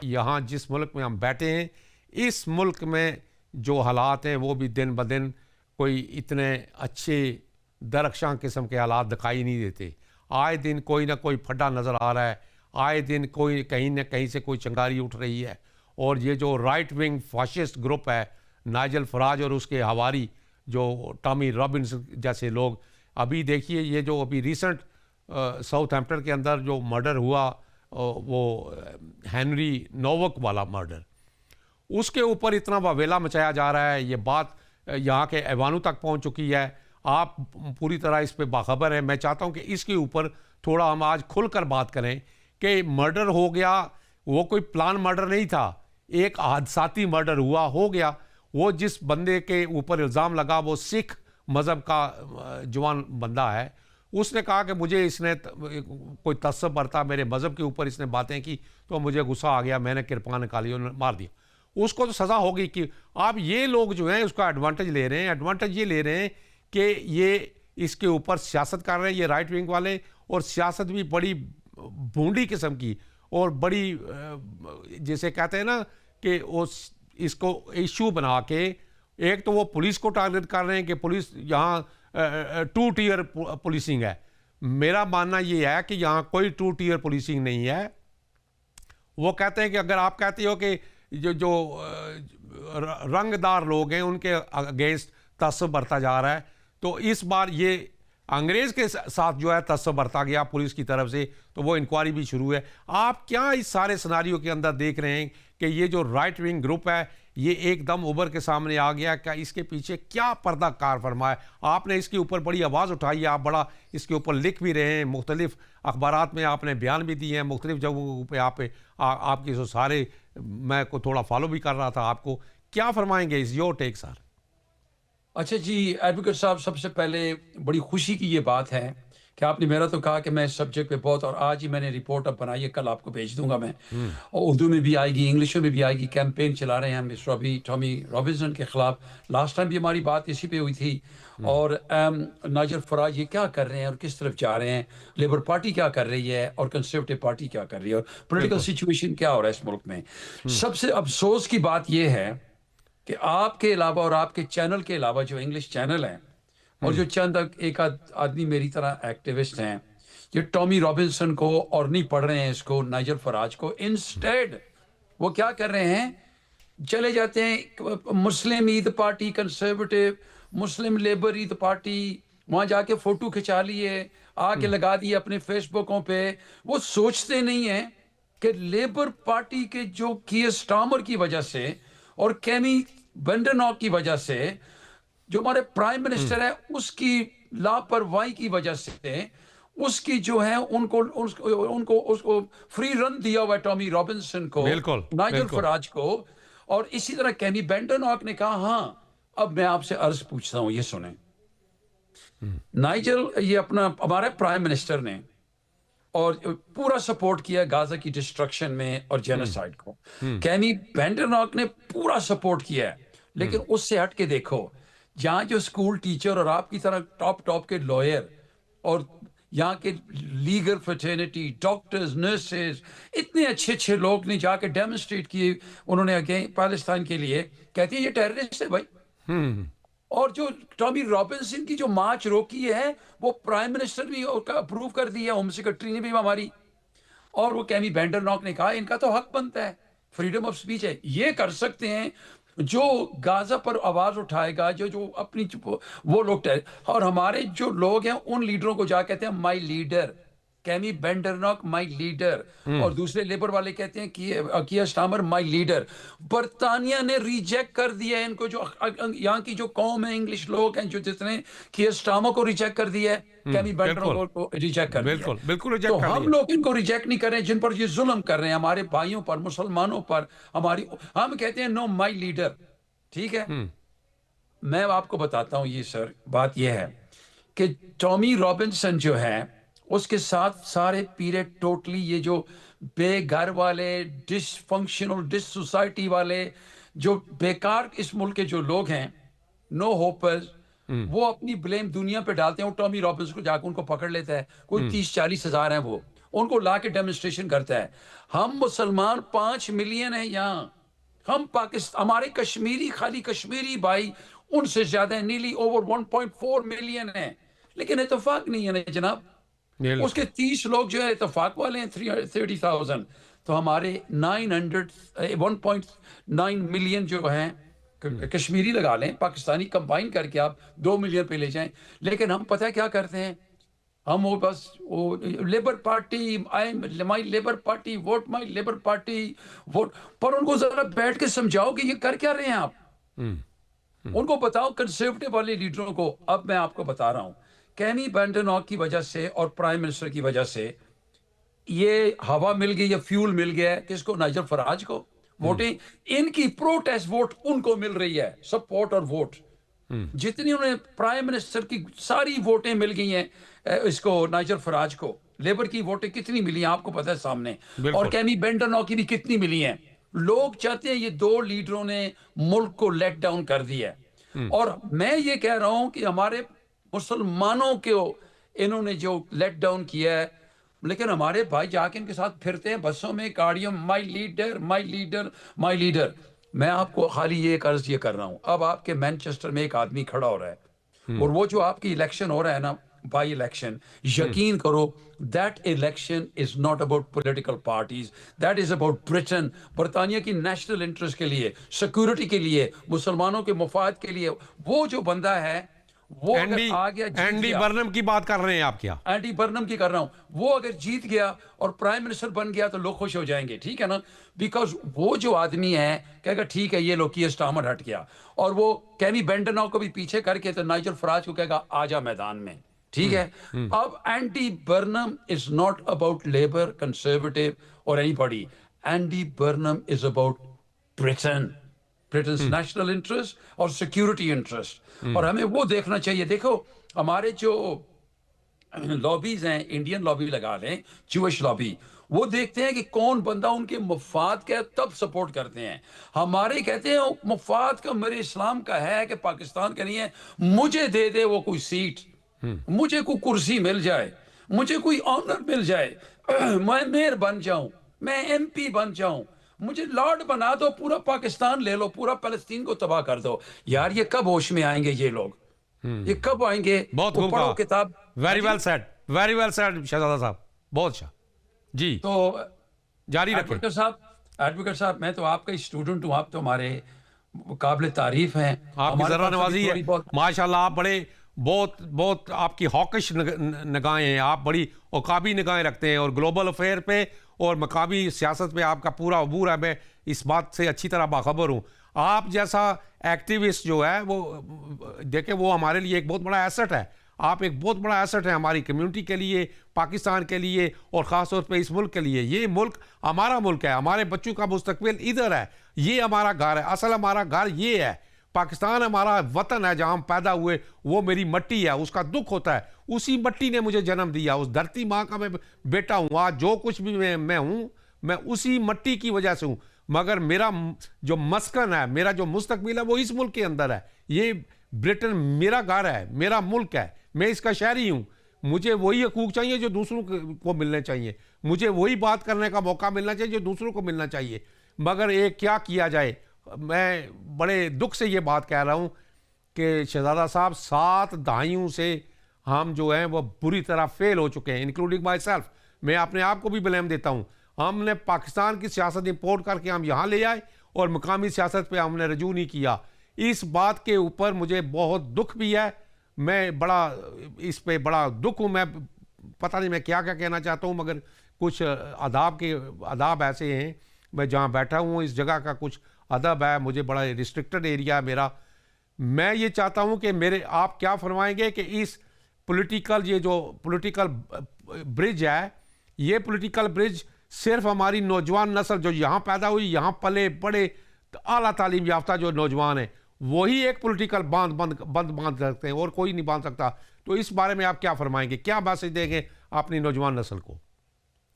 یہاں جس ملک میں ہم بیٹھے ہیں اس ملک میں جو حالات ہیں وہ بھی دن بدن کوئی اتنے اچھے درخشاں قسم کے حالات دکھائی نہیں دیتے. آئے دن کوئی نہ کوئی پھڈا نظر آ رہا ہے, آئے دن کوئی کہیں نہ کہیں سے کوئی چنگاری اٹھ رہی ہے. اور یہ جو رائٹ ونگ فاشسٹ گروپ ہے, نائجل فراج اور اس کے حواری جو ٹامی رابنس جیسے لوگ, ابھی دیکھیے یہ جو ابھی ریسنٹ ساؤتھ ہیمپٹن کے اندر جو مرڈر ہوا, وہ ہینری نووک والا مرڈر, اس کے اوپر اتنا واویلا مچایا جا رہا ہے. یہ بات یہاں کے ایوانوں تک پہنچ چکی ہے. آپ پوری طرح اس پہ باخبر ہیں. میں چاہتا ہوں کہ اس کے اوپر تھوڑا ہم آج کھل کر بات کریں کہ مرڈر ہو گیا, وہ کوئی پلان مرڈر نہیں تھا, ایک حادثاتی مرڈر ہوا, ہو گیا. وہ جس بندے کے اوپر الزام لگا وہ سکھ مذہب کا جوان بندہ ہے. اس نے کہا کہ مجھے اس نے کوئی تعصب برتا, میرے مذہب کے اوپر اس نے باتیں کی تو مجھے غصہ آ گیا, میں نے کرپان نکالی اور مار دیا. اس کو تو سزا ہوگی. کہ آپ یہ لوگ جو ہیں اس کا ایڈوانٹیج لے رہے ہیں. ایڈوانٹیج یہ لے رہے ہیں کہ یہ اس کے اوپر سیاست کر رہے ہیں یہ رائٹ ونگ والے, اور سیاست بھی بڑی بھونڈی قسم کی اور بڑی جیسے کہتے ہیں نا کہ اس کو ایشو بنا کے, ایک تو وہ پولیس کو ٹارگٹ کر رہے ہیں کہ پولیس یہاں 2 ٹیئر پولیسنگ ہے. میرا ماننا یہ ہے کہ یہاں کوئی 2 ٹیئر پولیسنگ نہیں ہے. وہ کہتے ہیں کہ اگر آپ کہتے ہو کہ جو رنگ دار لوگ ہیں ان کے اگینسٹ تعصب برتا جا رہا ہے, تو اس بار یہ انگریز کے ساتھ جو ہے تعصب برتا گیا پولیس کی طرف سے, تو وہ انکوائری بھی شروع ہے. آپ کیا اس سارے سناریو کے اندر دیکھ رہے ہیں کہ یہ جو رائٹ ونگ گروپ ہے یہ ایک دم ابھر کے سامنے آ گیا, کیا اس کے پیچھے کیا پردہ کار فرما ہے؟ آپ نے اس کے اوپر بڑی آواز اٹھائی ہے, آپ بڑا اس کے اوپر لکھ بھی رہے ہیں, مختلف اخبارات میں آپ نے بیان بھی دیے ہیں, مختلف جگہوں پہ آپ کے سارے میں کو تھوڑا فالو بھی کر رہا تھا. آپ کو کیا فرمائیں گے؟ از یور ٹیک سر. اچھا جی ایڈوکیٹ صاحب, سب سے پہلے بڑی خوشی کی یہ بات ہے کہ آپ نے میرا تو کہا کہ میں اس سبجیکٹ پہ بہت, اور آج ہی میں نے رپورٹ اب بنائی ہے, کل آپ کو بھیج دوں گا میں, اور اردو میں بھی آئے گی, انگلش میں بھی آئے گی. کیمپین چلا رہے ہیں ہم اس ٹامی رابنسن کے خلاف. لاسٹ ٹائم بھی ہماری بات اسی پہ ہوئی تھی. اور نائجل فراج یہ کیا کر رہے ہیں اور کس طرف جا رہے ہیں, لیبر پارٹی کیا کر رہی ہے اور کنسرویٹو پارٹی کیا کر رہی ہے, اور پولیٹیکل سچویشن کیا ہو رہا ہے اس ملک میں. سب سے افسوس کی بات یہ ہے کہ آپ کے علاوہ اور آپ کے چینل کے علاوہ جو انگلش چینل ہیں اور جو چند ایک آدمی میری طرح ایکٹیوسٹ ہیں, یہ ٹامی رابنسن کو اور نہیں پڑھ رہے ہیں اس کو, نائجل فراج کو. انسٹیڈ وہ کیا کر رہے ہیں, چلے جاتے ہیں مسلم عید پارٹی, کنسرویٹو مسلم لیبر عید پارٹی, وہاں جا کے فوٹو کھچا لیے, آ کے لگا دیے اپنے فیس بکوں پہ. وہ سوچتے نہیں ہیں کہ لیبر پارٹی کے جو کیئر سٹارمر کی وجہ سے اور کیمی بینڈرناک کی وجہ سے, جو ہمارے پرائم منسٹر ہے اس کی لاپرواہی کی وجہ سے, اس کی جو ہے ان کو فری رن دیا ہوا ہے ٹامی رابنسن کو, نائجل فراج کو. اور اسی طرح کیمی بینڈرناک نے کہا ہاں اب میں آپ سے عرض پوچھتا ہوں, یہ سنیں. نائجل یہ اپنا ہمارے پرائم منسٹر نے اور پورا سپورٹ کیا غازہ کی ڈسٹرکشن میں اور جینوسائیڈ کو. کیمی بینڈرناک نے پورا سپورٹ کیا ہے, لیکن اس سے ہٹ کے دیکھو جہاں جو اسکول ٹیچر اور آپ کی طرح ٹاپ کے لائر اور یہاں کے لیگل فرٹرنیٹی, ڈاکٹرز, نرسز, اتنے اچھے لوگ نے جا کے ڈیمونسٹریٹ کیے, انہوں نے اگین پاکستان کے لیے, کہتی ہے یہ ٹیررسٹ ہے بھائی. اور جو ٹامی رابنسن کی جو مارچ روکی ہے وہ پرائم منسٹر بھی اپروو کر دی ہے, ہوم سیکرٹری نے بھی ہماری. اور وہ کیمی بینڈرناک نے کہا ان کا تو حق بنتا ہے, فریڈم آف سپیچ ہے, یہ کر سکتے ہیں. جو غازہ پر آواز اٹھائے گا, جو اپنی وہ لوگ, اور ہمارے جو لوگ ہیں ان لیڈروں کو جا کہتے ہیں مائی لیڈر, کیمی بینڈرناک مائی لیڈر, اور دوسرے لیبر والے کہتے ہیں کیئر سٹارمر مائی لیڈر. برطانیہ نے ریجیکٹ کر دیا ہے ان کو, جو یہاں کی جو قوم ہے, انگلش لوگ ہیں جو جتنے کیئر سٹارمر کو ریجیکٹ کر دیا ہے, کیمی بینڈرناک کو ریجیکٹ کر دیا ہے. تو ہم لوگ ان کو ریجیکٹ نہیں کر رہے ہیں جن پر یہ ظلم کر رہے ہیں ہمارے بھائیوں پر, مسلمانوں پر, ہم کہتے ہیں نو مائی لیڈر. ٹھیک ہے, میں آپ کو بتاتا ہوں یہ سر, بات یہ ہے کہ ٹامی رابنسن جو ہے اس کے ساتھ سارے پیریڈ ٹوٹلی یہ جو بے گھر والے, ڈس فنکشنل, ڈس سوسائٹی والے, جو بیکار اس ملک کے جو لوگ ہیں, نو ہوپرز, وہ اپنی بلیم دنیا پہ ڈالتے ہیں. ٹامی رابنسن کو جا کے ان کو پکڑ لیتا ہے, کوئی 30-40 ہزار ہیں وہ, ان کو لا کے ڈیمونسٹریشن کرتا ہے. ہم مسلمان 5 ملین ہیں یہاں, ہم پاکستان, ہمارے کشمیری, خالی کشمیری بھائی ان سے زیادہ ہیں, نیلی اوور 1.4 ملین ہیں, لیکن اتفاق نہیں ہے نا جناب. اس کے 30 لوگ جو ہے اتفاق والے ہیں, 30,000. تو ہمارے 1.9 ملین جو ہیں کشمیری لگا لیں, پاکستانی کمبائن کر کے آپ 2 ملین پہ لے جائیں. لیکن ہم پتہ کیا کرتے ہیں, ہم وہ بس وہ لیبر پارٹی, مائی لیبر پارٹی ووٹ, مائی لیبر پارٹی ووٹ. پر ان کو ذرا بیٹھ کے سمجھاؤ کہ یہ کر کیا رہے ہیں آپ. ان کو بتاؤ, کنسرویٹو والے لیڈروں کو. اب میں آپ کو بتا رہا ہوں, کینی بینڈناک کی وجہ سے اور پرائم منسٹر کی وجہ سے یہ ہوا مل گئی, یا فیول مل گیا ہے کس کو, نائجل فراج کو. ووٹیں ان کی پروٹیسٹ ووٹ ان کو مل رہی ہے, سپورٹ اور ووٹ. جتنی انہیں پرائم منسٹر کی ساری ووٹیں مل گئی ہیں اس کو, نائجل فراج کو. لیبر کی ووٹیں کتنی ملی ہیں آپ کو پتہ ہے سامنے, اور کینی بینڈناک کی بھی کتنی ملی ہیں. لوگ چاہتے ہیں یہ 2 لیڈروں نے ملک کو لیٹ ڈاؤن کر دیا ہے. اور میں یہ کہہ رہا ہوں کہ ہمارے مسلمانوں کو انہوں نے جو لیٹ ڈاؤن کیا ہے, لیکن ہمارے بھائی جا کے ان کے ساتھ پھرتے ہیں بسوں میں, گاڑیوں, مائی لیڈر, مائی لیڈر, مائی لیڈر. میں آپ کو خالی یہ عرض یہ کر رہا ہوں, اب آپ کے مینچسٹر میں ایک آدمی کھڑا ہو رہا ہے, اور وہ جو آپ کی الیکشن ہو رہا ہے نا, بائی الیکشن, یقین کرو that election is not about political parties, that is about Britain. برطانیہ کی نیشنل انٹرسٹ کے لیے, سیکورٹی کے لیے, مسلمانوں کے مفاد کے لیے. وہ جو بندہ ہے وہ اگر آ گیا, اینڈی برنم کی بات کر رہے ہیں آپ کیا؟ اینڈی برنم کی کر رہا ہوں. وہ اگر جیت گیا اور پرائم منسٹر بن گیا تو لوگ خوش ہو جائیں گے, ٹھیک ہے نا. بیکاز وہ جو آدمی ہے کہے گا ٹھیک ہے یہ لو کیئر سٹارمر ہٹ گیا, اور وہ کینی بینڈناک کو بھی پیچھے کر کے تو نائجل فراج کو کہے گا آ جا میدان میں, ٹھیک ہے. اب Andy Burnham is not about Labour, Conservative or anybody. Andy Burnham is about Britain, Britain's national interest اور سیکورٹی انٹرسٹ. اور ہمیں وہ دیکھنا چاہیے. دیکھو ہمارے جو لابیز ہیں, انڈین لابی لگا لیں, جوش لابی, وہ دیکھتے ہیں کہ کون بندہ ان کے مفاد کا ہے تب سپورٹ کرتے ہیں. ہمارے کہتے ہیں مفاد کا میرے اسلام کا ہے کہ پاکستان کا نہیں ہے, مجھے دے دے وہ کوئی سیٹ, مجھے کوئی کرسی مل جائے, مجھے کوئی آنر مل جائے, میں میئر بن جاؤں, میں ایم پی بن جاؤں, مجھے لارڈ بنا دو, پورا پاکستان لے لو, پورا فلسطین کو تباہ کر دو. یار یہ کب ہوش میں آئیں گے یہ لوگ, یہ کب آئیں گے؟ بہت خوب پڑھو کہا, کتاب. Very well said, very well said شہزادہ صاحب, بہت اچھا. جی تو جاری رکھیں. ایڈوکیٹ صاحب, میں تو آپ کا اسٹوڈنٹ ہوں, آپ تو ہمارے قابل تعریف ہیں. آپ کی ذرا نوازی ہے ماشاءاللہ, آپ بڑے بہت آپ کی ہاکش نگاہیں ہیں, آپ بڑی عقابی نگاہیں رکھتے ہیں, اور گلوبل افیئر پہ اور مقامی سیاست پہ آپ کا پورا عبور ہے. میں اس بات سے اچھی طرح باخبر ہوں. آپ جیسا ایکٹیوسٹ جو ہے وہ دیکھیں, وہ ہمارے لیے ایک بہت بڑا ایسٹ ہے. آپ ایک بہت بڑا ایسٹ ہے ہماری کمیونٹی کے لیے, پاکستان کے لیے, اور خاص طور پہ اس ملک کے لیے. یہ ملک ہمارا ملک ہے, ہمارے بچوں کا مستقبل ادھر ہے, یہ ہمارا گھر ہے. اصل ہمارا گھر یہ ہے, پاکستان ہمارا وطن ہے جہاں ہم پیدا ہوئے, وہ میری مٹی ہے. اس کا دکھ ہوتا ہے, اسی مٹی نے مجھے جنم دیا, اس دھرتی ماں کا میں بیٹا ہوں. آج جو کچھ بھی میں ہوں, میں اسی مٹی کی وجہ سے ہوں. مگر میرا جو مسکن ہے, میرا جو مستقبل ہے وہ اس ملک کے اندر ہے. یہ برٹن میرا گھر ہے, میرا ملک ہے, میں اس کا شہری ہوں. مجھے وہی حقوق چاہیے جو دوسروں کو ملنے چاہیے, مجھے وہی بات کرنے کا موقع ملنا چاہیے جو دوسروں کو ملنا چاہیے. مگر ایک کیا کیا جائے, میں بڑے دکھ سے یہ بات کہہ رہا ہوں کہ شہزادہ صاحب 7 دہائیوں سے ہم جو ہیں وہ بری طرح فیل ہو چکے ہیں, انکلوڈنگ مائی سیلف. میں اپنے آپ کو بھی بلیم دیتا ہوں. ہم نے پاکستان کی سیاست امپورٹ کر کے ہم یہاں لے آئے, اور مقامی سیاست پہ ہم نے رجوع نہیں کیا. اس بات کے اوپر مجھے بہت دکھ بھی ہے, میں بڑا اس پہ بڑا دکھ ہوں. میں پتہ نہیں میں کیا کہنا چاہتا ہوں, مگر کچھ آداب ایسے ہیں, میں جہاں بیٹھا ہوں اس جگہ کا کچھ ادب ہے, مجھے بڑا ریسٹرکٹڈ ایریا ہے میرا. میں یہ چاہتا ہوں کہ آپ کیا فرمائیں گے کہ اس یہ جو پولیٹیکل برج ہے, یہ پولیٹیکل برج صرف ہماری نوجوان نسل جو یہاں پیدا ہوئی, یہاں پلے بڑے اعلیٰ تعلیم یافتہ جو نوجوان ہیں, وہی ایک پولیٹیکل باندھ سکتے ہیں, اور کوئی نہیں باندھ سکتا. تو اس بارے میں آپ کیا فرمائیں گے, کیا میسج دیں گے اپنی نوجوان نسل کو؟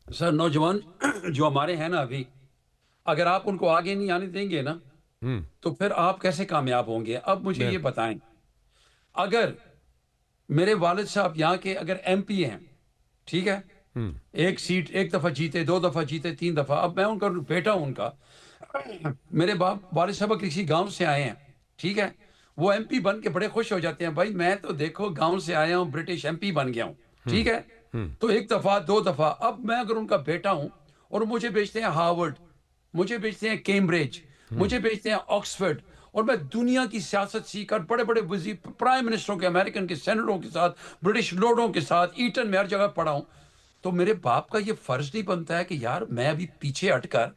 سر, نوجوان جو ہمارے ہیں نا ابھی, اگر آپ ان کو آگے نہیں آنے دیں گے نا تو پھر آپ کیسے کامیاب ہوں گے؟ اب مجھے یہ بتائیں, اگر میرے والد صاحب یہاں کے اگر ایم پی ہیں, ٹھیک ہے, ایک سیٹ ایک دفعہ جیتے، 2 دفعہ جیتے، 3 دفعہ. اب میں ان کا بیٹا ہوں ان کا. میرے والد صاحب کسی گاؤں سے آئے ہیں، ٹھیک ہے، وہ ایم پی بن کے بڑے خوش ہو جاتے ہیں. بھائی میں تو دیکھو گاؤں سے آیا ہوں، برٹش ایم پی بن گیا ہوں، ٹھیک ہے. تو 1 دفعہ 2 دفعہ. اب میں اگر ان کا بیٹا ہوں اور مجھے بھیجتے ہیں ہارورڈ، مجھے بھیجتے ہیں کیمبرج، مجھے بھیجتے ہیں آکسفورڈ، اور میں دنیا کی سیاست سیکھ کر بڑے بڑے وزیر پرائم منسٹروں کے، امریکن کے سینیٹروں کے ساتھ، برٹش لارڈوں کے ساتھ، ایٹن میں ہر جگہ پڑھا ہوں، تو میرے باپ کا یہ فرض نہیں بنتا ہے کہ یار میں ابھی پیچھے ہٹ کر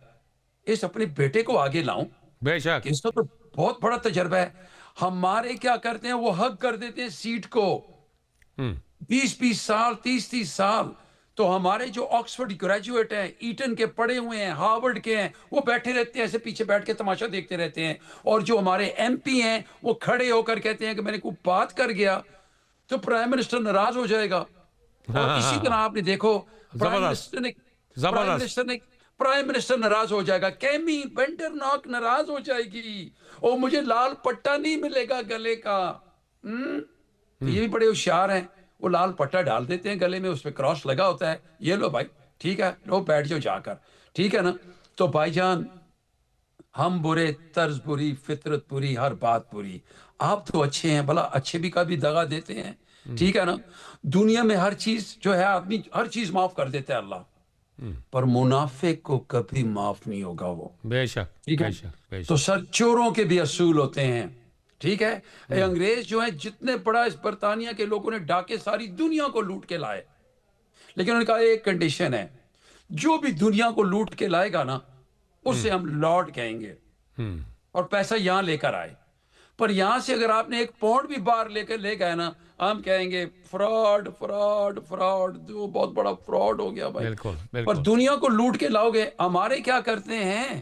اس اپنے بیٹے کو آگے لاؤں بے شک. کہ اس کا تو بہت بڑا تجربہ ہے. ہمارے کیا کرتے ہیں، وہ حق کر دیتے ہیں سیٹ کو 20 سال، 30 سال. تو ہمارے جو آکسفورڈ گریجویٹ ہیں، ایٹن کے پڑھے ہوئے ہیں، ہارورڈ کے ہیں، وہ بیٹھے رہتے ہیں ایسے پیچھے بیٹھ کے تماشا دیکھتے رہتے ہیں. اور جو ہمارے ایم پی ہیں وہ کھڑے ہو کر کہتے ہیں کہ میں نے کوئی بات کر گیا تو پرائم منسٹر ناراض ہو جائے گا. اور اسی طرح آپ نے دیکھو زبردست زبردست. پرائم منسٹر ناراض ہو جائے گا، کیمی بینٹر ناک ناراض ہو جائے گی، اور مجھے لال پٹا نہیں ملے گا گلے کا. تو یہ بھی بڑے ہوشیار ہیں، وہ لال پٹا ڈال دیتے ہیں گلے میں، اس پہ کراس لگا ہوتا ہے، یہ لو بھائی ٹھیک ہے، لو بیٹھ جاؤ جا کر، ٹھیک ہے نا. تو بھائی جان ہم برے، طرز بری، فطرت بری، ہر بات بری. آپ تو اچھے ہیں، بھلا اچھے بھی کبھی دغا دیتے ہیں، ٹھیک ہے نا. دنیا میں ہر چیز جو ہے، آدمی ہر چیز معاف کر دیتا ہے اللہ، پر منافق کو کبھی معاف نہیں ہوگا وہ، بے شک. ٹھیک ہے. بے شک. بے تو شک. سر چوروں کے بھی اصول ہوتے ہیں، ٹھیک ہے. انگریز جو ہیں جتنے بڑا اس برطانیہ کے لوگوں نے ڈاکے ساری دنیا کو لوٹ کے لائے، لیکن انہوں نے کہا ایک کنڈیشن ہے، جو بھی دنیا کو لوٹ کے لائے گا نا اسے ہم لارڈ کہیں گے، اور پیسہ یہاں لے کر آئے. پر یہاں سے اگر آپ نے 1 پاؤنڈ بھی باہر لے کر لے گئے نا، ہم کہیں گے فراڈ فراڈ فراڈ، جو بہت بڑا فراڈ ہو گیا بھائی. بالکل پر بالکل. دنیا کو لوٹ کے لاؤ گے. ہمارے کیا کرتے ہیں،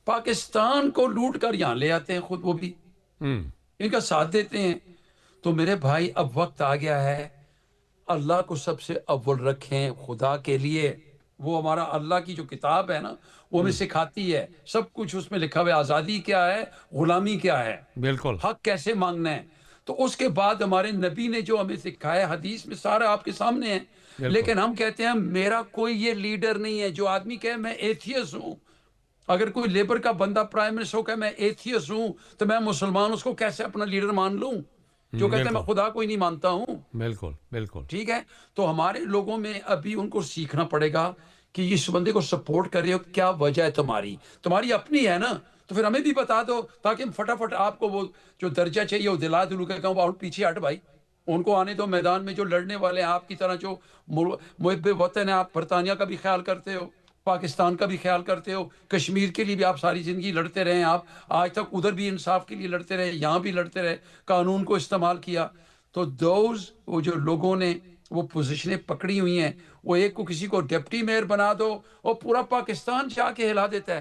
پاکستان کو لوٹ کر یہاں لے آتے ہیں، خود وہ بھی ان کا ساتھ دیتے ہیں. تو میرے بھائی اب وقت آ گیا ہے، اللہ کو سب سے اول رکھیں خدا کے لیے. وہ ہمارا اللہ کی جو کتاب ہے نا، وہ ہمیں سکھاتی ہے سب کچھ، اس میں لکھا ہوا ہے آزادی کیا ہے، غلامی کیا ہے، بالکل. حق کیسے مانگنا ہے. تو اس کے بعد ہمارے نبی نے جو ہمیں سکھایا حدیث میں سارا آپ کے سامنے ہے. بالکل. لیکن ہم کہتے ہیں میرا کوئی یہ لیڈر نہیں ہے. جو آدمی کہے میں ایتھیس ہوں، اگر کوئی لیبر کا بندہ پرائم منسٹر ہو کہ میں ایتھیس ہوں، تو میں مسلمان اس کو کیسے اپنا لیڈر مان لوں؟ جو کہتے ہیں میں خدا کوئی نہیں مانتا ہوں. بالکل بالکل. ٹھیک ہے. تو ہمارے لوگوں میں ابھی ان کو سیکھنا پڑے گا کہ اس بندے کو سپورٹ کر رہے ہو، کیا وجہ ہے تمہاری اپنی ہے نا، تو پھر ہمیں بھی بتا دو تاکہ ہم فٹافٹ آپ کو وہ جو درجہ چاہیے وہ دلا دلو کہ کہوں پیچھے ہٹ بھائی، ان کو آنے دو میدان میں. جو لڑنے والے ہیں آپ کی طرح، جو محب وطن ہے، آپ برطانیہ کا بھی خیال کرتے ہو، پاکستان کا بھی خیال کرتے ہو، کشمیر کے لیے بھی آپ ساری زندگی لڑتے رہے ہیں. آپ آج تک ادھر بھی انصاف کے لیے لڑتے رہے، یہاں بھی لڑتے رہے، قانون کو استعمال کیا. تو وہ جو لوگوں نے وہ پوزیشنیں پکڑی ہوئی ہیں، وہ ایک کو کسی کو ڈپٹی میئر بنا دو اور پورا پاکستان جا کے ہلا دیتا ہے.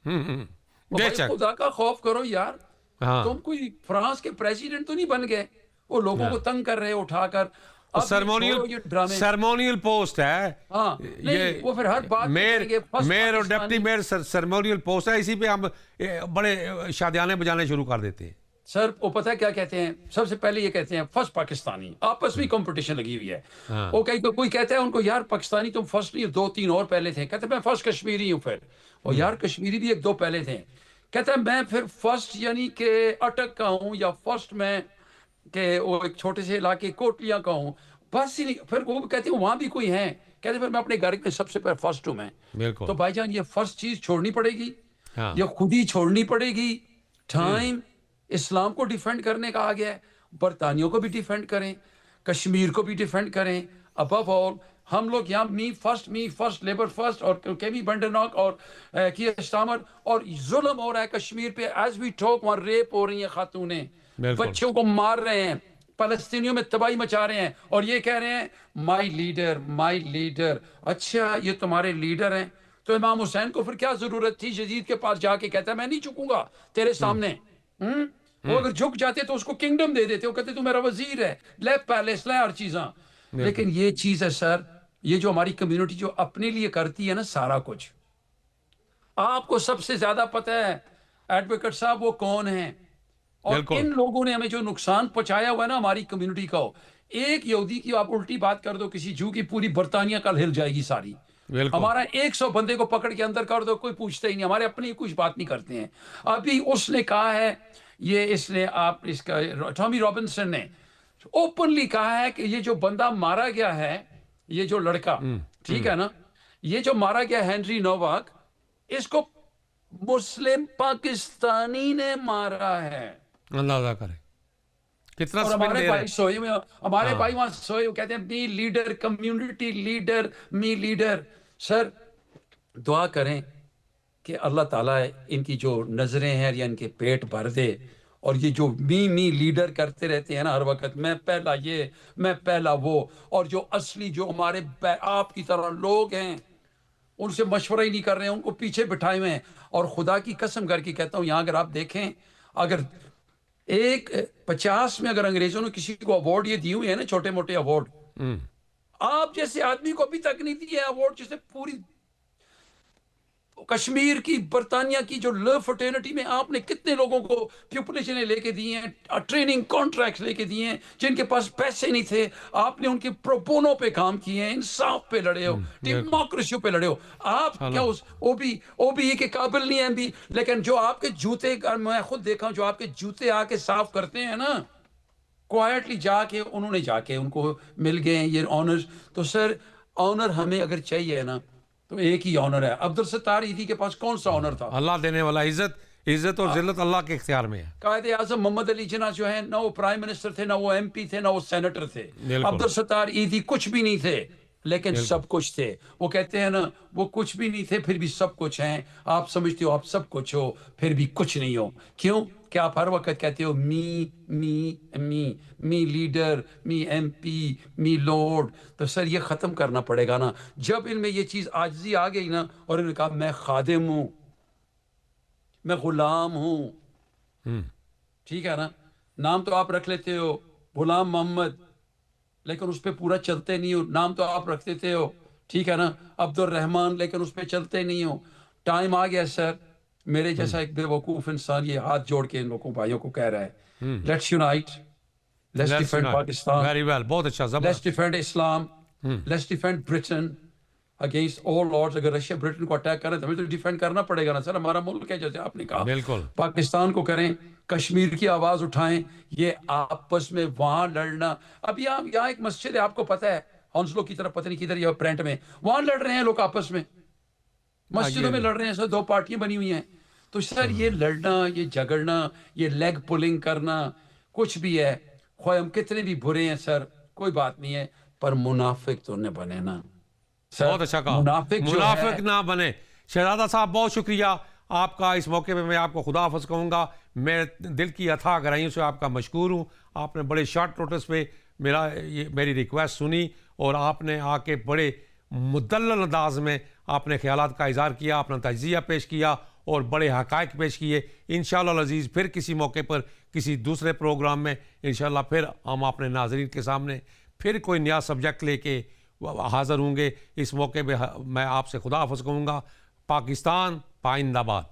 بے بھائی شک. خدا کا خوف کرو یار، ہاں. تم کوئی فرانس کے پریزیڈنٹ تو نہیں بن گئے. وہ لوگوں کو تنگ کر رہے اٹھا کر. اب یہ چھوڑو یہ ڈرامے. سرمونیل پوسٹ ہے ہاں نہیں، وہ پھر ہر بات میئر اور ڈپٹی میئر سرمونیل پوسٹ ہے. اسی پہ ہم بڑے شادیانے بجانے شروع کر دیتے ہیں. سر وہ پتہ ہے کیا کہتے ہیں، سب سے پہلے یہ کہتے ہیں فرسٹ پاکستانی. آپس میں کمپٹیشن لگی ہوئی ہے. وہ کوئی کہتا ہے ان کو یار پاکستانی تم فرسٹ نہیں، 2-3 اور پہلے تھے. کہتے ہیں میں فرسٹ کشمیری ہوں. پھر اور یار کشمیری بھی 1-2 پہلے تھے. کہتا ہے میں پھر فرسٹ یعنی کہ اٹک کا ہوں، یا فرسٹ میں کہ وہ ایک چھوٹے سے علاقے کوٹلیاں کا ہوں. بس ہی نہیں. پھر وہ کہتے ہیں وہاں بھی کوئی ہیں، کہتے ہیں پھر میں اپنے گھر میں سب سے پہلے فرسٹ ہوں میں. بالکل. تو بھائی جان یہ فرسٹ چیز چھوڑنی پڑے گی، ہاں. یہ خود ہی چھوڑنی پڑے گی. ٹائم اسلام کو ڈیفینڈ کرنے کا آ گیا ہے. برطانیوں کو بھی ڈیفینڈ کریں، کشمیر کو بھی ڈیفینڈ کریں. ابو آل ہم لوگ یہاں می فرسٹ لیبر فرسٹ، اور کیمی بنڈرناک اور کیئر اسٹارمر، اور ظلم ہو رہا ہے کشمیر پہ. ایز وی ٹاک وہاں ریپ ہو رہی ہیں خاتونیں، بچوں کو مار رہے ہیں، فلسطینیوں میں تباہی مچا رہے ہیں، اور یہ کہہ رہے ہیں مائی لیڈر. اچھا یہ تمہارے لیڈر ہیں، تو امام حسین کو پھر کیا ضرورت تھی یزید کے پاس جا کے کہتا ہے میں نہیں جھکوں گا تیرے سامنے. وہ اگر جھک جاتے تو اس کو کنگڈم دے دیتے، وہ کہتے تو میرا وزیر ہے، لے پیلس لے ہر چیزاں. لیکن یہ چیز ہے سر، یہ جو ہماری کمیونٹی جو اپنے لیے کرتی ہے نا سارا کچھ، آپ کو سب سے زیادہ پتہ ہے ایڈوکیٹ صاحب وہ کون ہیں. اور ان لوگوں نے ہمیں جو نقصان پہنچایا ہوا ہے نا ہماری کمیونٹی کو، ایک یہودی کی آپ الٹی بات کر دو کسی جو کی، پوری برطانیہ کل ہل جائے گی ساری. بالکل ہمارا 100 بندے کو پکڑ کے اندر کر دو، کوئی پوچھتا ہی نہیں، ہمارے اپنی کچھ بات نہیں کرتے ہیں. ابھی اس نے کہا ہے، اس نے اس کا ٹامی رابنسن نے اوپنلی کہا ہے کہ یہ جو بندہ مارا گیا ہے، یہ جو لڑکا، ٹھیک ہے نا، یہ جو مارا گیا ہنری نوواک، اس کو مسلم پاکستانی نے مارا ہے. اندازہ کریں کتنا اور سپن ہمارے دے رہے بھائی ہیں. سوئے ہوئے، ہمارے ہاں بھائی وہاں سوئے ہوئے، کہتے ہیں می لیڈر، کمیونٹی لیڈر، می لیڈر. سر دعا کریں کہ اللہ تعالیٰ ان کی جو نظریں ہیں یا ان کے پیٹ بھر دے. اور یہ جو می لیڈر کرتے رہتے ہیں نا ہر وقت، میں پہلا یہ، میں پہلا وہ، اور جو اصلی جو ہمارے آپ کی طرح لوگ ہیں ان سے مشورہ ہی نہیں کر رہے ہیں، ان کو پیچھے بٹھائے ہوئے ہیں. اور خدا کی قسم کر کے کہتا ہوں، یہاں اگر آپ دیکھیں، اگر 50 میں اگر انگریزوں نے کسی کو ایوارڈ یہ دیے ہوئے ہیں نا، چھوٹے موٹے ایوارڈ، آپ جیسے آدمی کو ابھی تک نہیں دیا ایوارڈ، جسے پوری کشمیر کی، برطانیہ کی جو لو فرٹرنٹی میں آپ نے کتنے لوگوں کو پیپلیشن لے کے دیے ہیں، ٹریننگ کانٹریکٹس لے کے دیے ہیں، جن کے پاس پیسے نہیں تھے. آپ نے ان کے پرو بونو پہ کام کیے ہیں، انصاف پہ لڑے ہو، ڈیموکریسی پہ لڑے ہو. آپ کیا اس او بی کے قابل نہیں ہیں بھی، لیکن جو آپ کے جوتے، میں خود دیکھا ہوں، جو آپ کے جوتے آ کے صاف کرتے ہیں نا، کوائٹلی جا کے انہوں نے جا کے ان کو مل گئے ہیں یہ آنرز. تو سر آنر ہمیں اگر چاہیے نا تو ایک ہی آنر ہے. عبدالستار ایدھی کے پاس کون سا آنر تھا؟ اللہ دینے والا. عزت اور ذلت اللہ کے اختیار میں ہے. قائد اعظم محمد علی جناح جو ہیں، نہ وہ پرائم منسٹر تھے، نہ وہ ایم پی تھے، نہ وہ سینیٹر تھے. بالکل عبدالستار ایدھی کچھ بھی نہیں تھے، لیکن سب کچھ تھے. وہ کہتے ہیں نا، وہ کچھ بھی نہیں تھے پھر بھی سب کچھ ہیں. آپ سمجھتے ہو آپ سب کچھ ہو، پھر بھی کچھ نہیں ہو. کیوں کہ آپ ہر وقت کہتے ہو می لیڈر، می ایم پی، می لارڈ. تو سر یہ ختم کرنا پڑے گا نا. جب ان میں یہ چیز عاجزی آ گئی نا، اور انہوں نے کہا میں خادم ہوں، میں غلام ہوں، ٹھیک ہے نا، نام تو آپ رکھ لیتے ہو غلام محمد، لیکن اس پہ پورا چلتے نہیں ہو. نام تو آپ رکھ دیتے ہو، ٹھیک ہے نا، عبد الرحمان، لیکن اس پہ چلتے نہیں ہو. ٹائم آ گیا سر، میرے جیسا ایک بے وقوف انسان یہ ہاتھ جوڑ کے ان لوگوں بھائیوں کو کہہ رہا ہے، let's unite, let's defend Pakistan, very well. بہت اچھا، لیٹس زبردست. Defend Islam, let's defend Britain against all odds. اگر رشیا برٹن کو اٹیک کرے تو ہمیں تو ڈیفینڈ کرنا پڑے گا نا سر، ہمارا ملک ہے جیسے آپ نے کہا. بالکل پاکستان کو کریں، کشمیر کی آواز اٹھائیں. یہ آپس میں وہاں لڑنا، اب یہاں ایک مسجد ہے، آپ کو پتہ ہے، ہانسلو کی طرف پتہ نہیں کدھر، یہ پرنٹ میں وہاں لڑ رہے ہیں لوگ آپس میں، مسجدوں میں لڑ رہے ہیں سر. 2 پارٹیاں بنی ہوئی ہیں. تو سر یہ لڑنا، یہ جھگڑنا، یہ لیگ پولنگ کرنا، کچھ بھی ہے، خواہ ہم کتنے بھی برے ہیں سر، کوئی بات نہیں ہے، پر منافق تو نہ بنے نا سر. بہت اچھا کہا، منافق جو ہے، منافق نہ بنے. شہزادہ صاحب بہت شکریہ آپ کا. اس موقع پہ میں آپ کو خدا حافظ کہوں گا. میں دل کی اتھاہ گہرائیوں سے آپ کا مشکور ہوں. آپ نے بڑے شارٹ نوٹس پہ میری ریکویسٹ سنی، اور آپ نے آ کے بڑے مدلل انداز میں آپ نے خیالات کا اظہار کیا، اپنا تجزیہ پیش کیا، اور بڑے حقائق پیش کیے. انشاءاللہ العزیز پھر کسی موقع پر، کسی دوسرے پروگرام میں انشاءاللہ پھر ہم اپنے ناظرین کے سامنے پھر کوئی نیا سبجیکٹ لے کے حاضر ہوں گے. اس موقع پہ میں آپ سے خدا حافظ کہوں گا. پاکستان پائندہ باد.